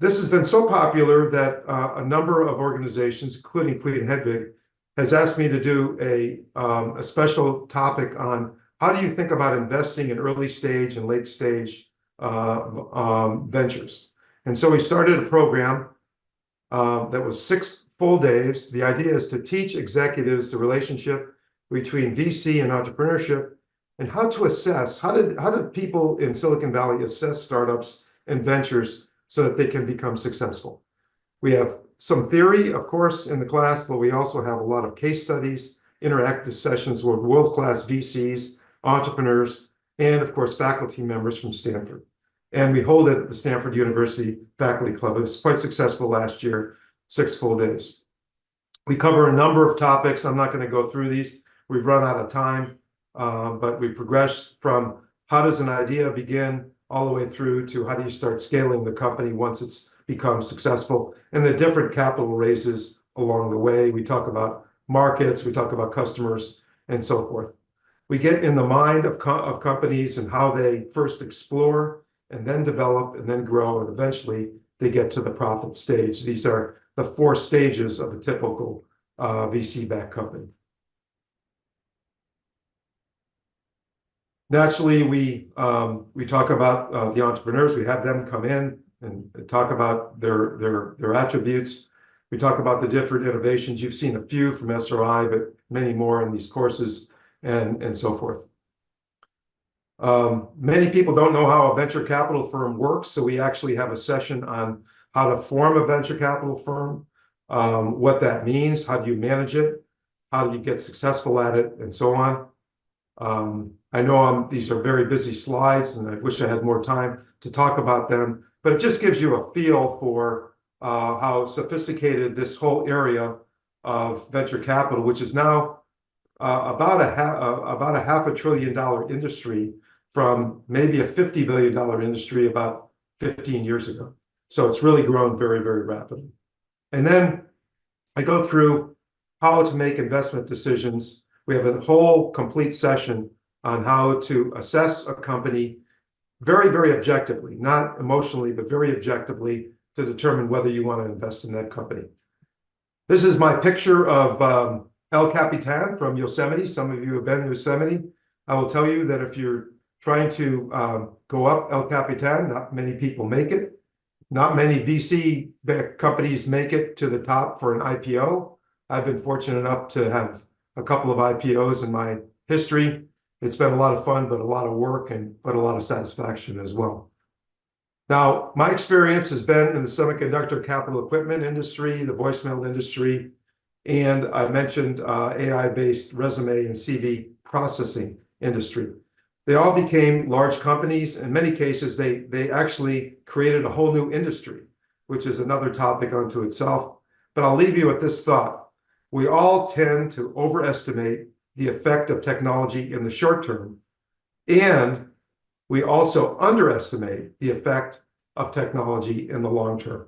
this has been so popular that a number of organizations, including Queen Hedvig, has asked me to do a special topic on how do you think about investing in early stage and late stage ventures. And so we started a program that was 6 full days. The idea is to teach executives the relationship between VC and entrepreneurship, and how to assess, how did people in Silicon Valley assess startups and ventures so that they can become successful. We have some theory, of course, in the class, but we also have a lot of case studies, interactive sessions with world-class VCs, entrepreneurs, and of course, faculty members from Stanford. And we hold it at the Stanford University Faculty Club. It was quite successful last year, 6 full days. We cover a number of topics. I'm not going to go through these. We've run out of time, but we progressed from how does an idea begin all the way through to how do you start scaling the company once it's become successful, and the different capital raises along the way. We talk about markets, we talk about customers, and so forth. We get in the mind of companies and how they first explore and then develop and then grow, and eventually they get to the profit stage. These are the 4 stages of a typical VC-backed company. Naturally, we talk about the entrepreneurs. We have them come in and talk about their attributes. We talk about the different innovations. You've seen a few from SRI, but many more in these courses, and so forth. Many people don't know how a venture capital firm works, so we actually have a session on how to form a venture capital firm, what that means, how do you manage it, how do you get successful at it, and so on. I know these are very busy slides, and I wish I had more time to talk about them, but it just gives you a feel for how sophisticated this whole area of venture capital, which is now about a $500 billion industry from maybe a $50 billion industry about 15 years ago. So it's really grown very, very rapidly. And then I go through how to make investment decisions. We have a whole complete session on how to assess a company very, very objectively, not emotionally, but very objectively, to determine whether you want to invest in that company. This is my picture of El Capitan from Yosemite. Some of you have been to Yosemite. I will tell you that if you're trying to go up El Capitan, not many people make it. Not many VC companies make it to the top for an IPO. I've been fortunate enough to have a couple of IPOs in my history. It's been a lot of fun, but a lot of work, but a lot of satisfaction as well. Now, my experience has been in the semiconductor capital equipment industry, the voicemail industry, and I mentioned AI-based resume and CV processing industry. They all became large companies. In many cases, they actually created a whole new industry, which is another topic unto itself. But I'll leave you with this thought. We all tend to overestimate the effect of technology in the short term, and we also underestimate the effect of technology in the long term.